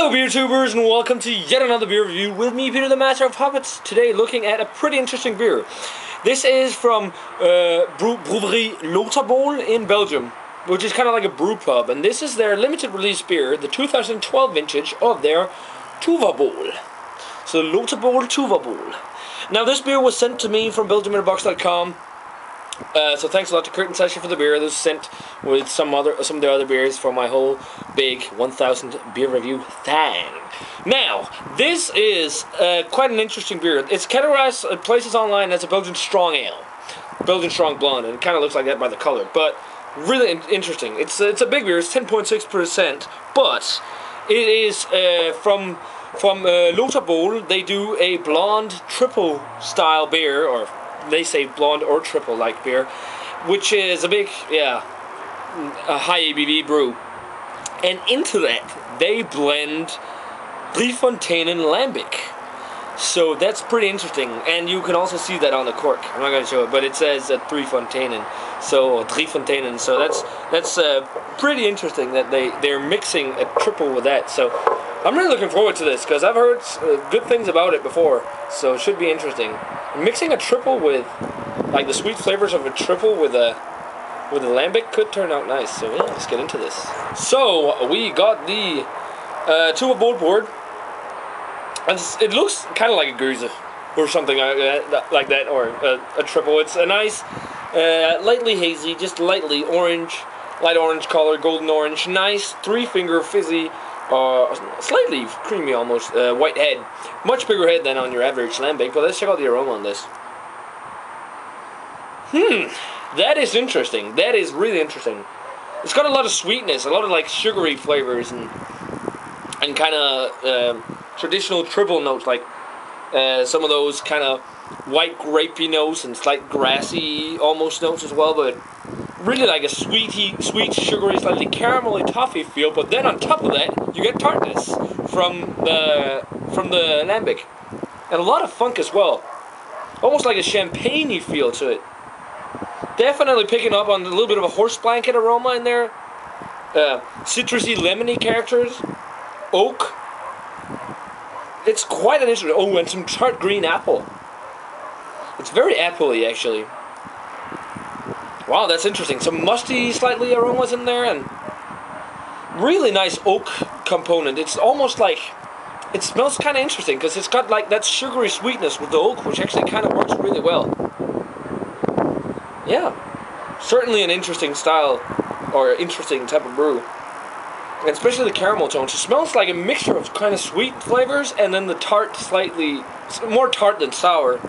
Hello beer tubers and welcome to yet another beer review with me, Peter the Master of Puppets. Today looking at a pretty interesting beer. This is from Brewery Loterbol in Belgium, which is kind of like a brew pub, and this is their limited release beer, the 2012 vintage of their Tuverbol. So Loterbol Tuverbol. Now this beer was sent to me from BelgiuminAbox.com. So thanks a lot to Kurt and Sasha for the beer. This was sent with some of the other beers for my whole big 1000 beer review thing. Now, this is quite an interesting beer. It's categorized at places online as a Belgian strong ale, Belgian strong blonde, and it kind of looks like that by the color. But really interesting. It's a big beer. It's 10.6%, but it is from Loterbol. They do a blonde triple style beer, or they say blonde or triple like beer, which is a big, a high ABV brew. And into that, they blend Fonteinen lambic. So that's pretty interesting. And you can also see that on the cork. I'm not going to show it, but it says Fonteinen. So Fonteinen. So that's pretty interesting that they're mixing a triple with that. So I'm really looking forward to this because I've heard good things about it before. So it should be interesting. Mixing a triple with like the sweet flavors of a triple with a lambic could turn out nice. So yeah, let's get into this. So we got the Tuverbol board, and it looks kind of like a Goose or something like that, or a triple. It's a nice, lightly hazy, just lightly orange, light orange color, golden orange, nice 3-finger fizzy. Slightly creamy almost, white head. Much bigger head than on your average lambic, but let's check out the aroma on this. That is interesting. That is really interesting. It's got a lot of sweetness, a lot of like sugary flavors and kind of traditional triple notes, like some of those kind of white grapey notes and slight grassy almost notes as well, but really like a sweet, sugary, slightly caramelly toffee feel. But then on top of that, you get tartness from the lambic, and a lot of funk as well. Almost like a champagne-y feel to it. Definitely picking up on a little bit of a horse blanket aroma in there. Citrusy, lemony characters. Oak. It's quite an interesting. Oh, and some tart green apple. It's very apple-y actually. Wow, that's interesting. Some musty, slightly aromas in there, and really nice oak component. It's almost like, it smells kind of interesting because it's got like that sugary sweetness with the oak, which actually kind of works really well. Yeah, certainly an interesting style, or interesting type of brew. And especially the caramel tones. It smells like a mixture of kind of sweet flavors, and then the tart, slightly more tart than sour,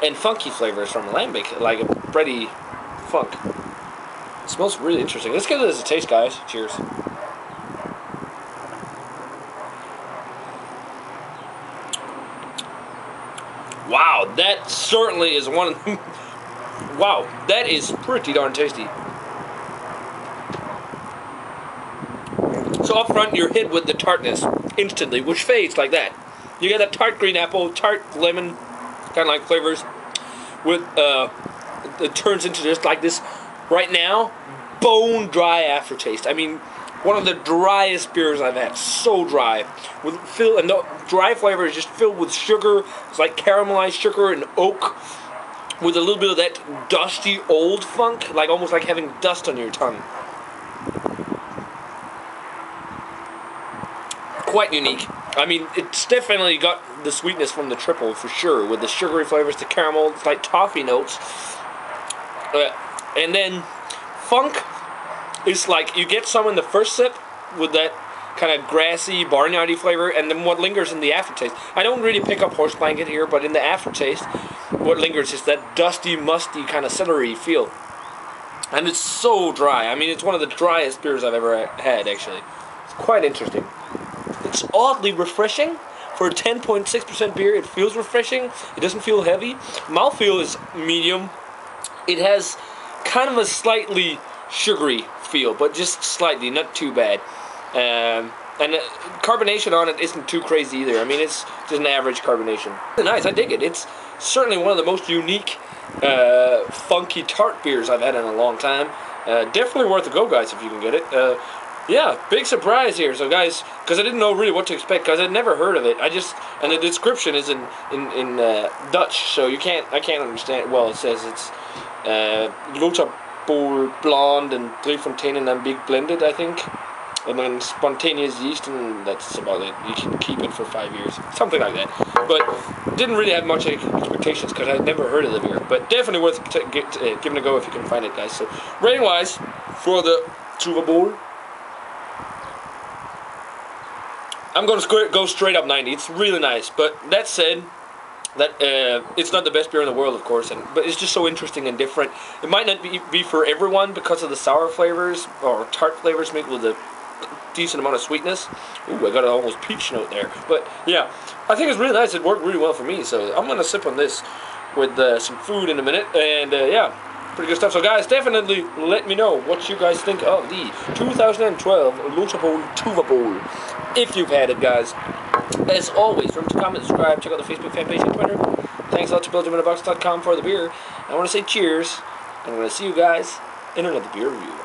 and funky flavors from lambic, like a bready funk. It smells really interesting. Let's give this a taste, guys. Cheers. Wow, that certainly is one of them. Wow, that is pretty darn tasty. So up front, you're hit with the tartness instantly, which fades like that. You get that tart green apple, tart lemon, kind of like flavors, with it turns into just like this, right now, bone dry aftertaste. I mean, one of the driest beers I've had. So dry, and the dry flavor is just filled with sugar. It's like caramelized sugar and oak, with a little bit of that dusty old funk, like almost like having dust on your tongue. Quite unique. I mean, it's definitely got the sweetness from the triple for sure, with the sugary flavors, the caramel, it's like toffee notes. And then funk is like, you get some in the first sip with that kind of grassy, barnyardy flavor, and then what lingers in the aftertaste. I don't really pick up horse blanket here, but in the aftertaste, what lingers is that dusty, musty kind of celery feel. And it's so dry. I mean, it's one of the driest beers I've ever had, actually. It's quite interesting. It's oddly refreshing. For a 10.6% beer, it feels refreshing. It doesn't feel heavy. Mouthfeel is medium. It has kind of a slightly sugary feel, but just slightly, not too bad. And carbonation on it isn't too crazy either. I mean, it's just an average carbonation. Nice, I dig it. It's certainly one of the most unique, funky tart beers I've had in a long time. Definitely worth a go, guys, if you can get it. Yeah, big surprise here. So guys, because I didn't know really what to expect, because I'd never heard of it. And the description is in Dutch, so I can't understand. Well, it says it's Loterbol Blond and Fonteinen and big blended, I think. And then spontaneous yeast, and that's about it. You can keep it for 5 years, something like that. But didn't really have much expectations because I'd never heard of the beer. But definitely worth giving a go if you can find it, guys. So rating wise, for the Tuverbol, I'm going to go straight up 90. It's really nice. But that said, that it's not the best beer in the world, of course, but it's just so interesting and different. It might not be for everyone because of the sour flavors or tart flavors mixed with a decent amount of sweetness. Ooh, I got an almost peach note there. But yeah, I think it's really nice. It worked really well for me. So I'm going to sip on this with some food in a minute. And yeah, pretty good stuff. So guys, definitely let me know what you guys think of the 2012 Loterbol Tuverbol, if you've had it, guys. As always, remember to comment, subscribe, check out the Facebook fan page and Twitter. Thanks a lot to BelgiumInAbox.com for the beer. I want to say cheers, and I'm going to see you guys in another beer review.